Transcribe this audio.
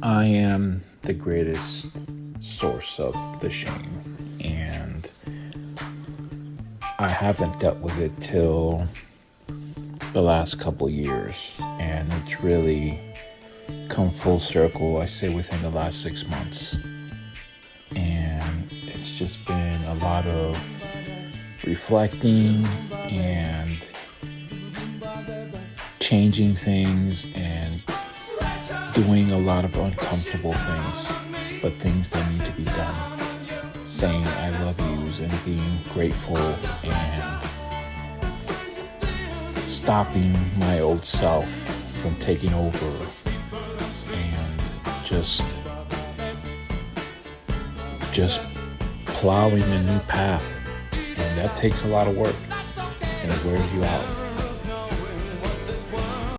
I am the greatest source of the shame, and I haven't dealt with it till the last couple years, and it's really come full circle, I say, within the last 6 months. And it's just been a lot of reflecting and changing things and doing a lot of uncomfortable things, but things that need to be done. Saying I love yous and being grateful and stopping my old self from taking over and just plowing a new path. And that takes a lot of work and it wears you out.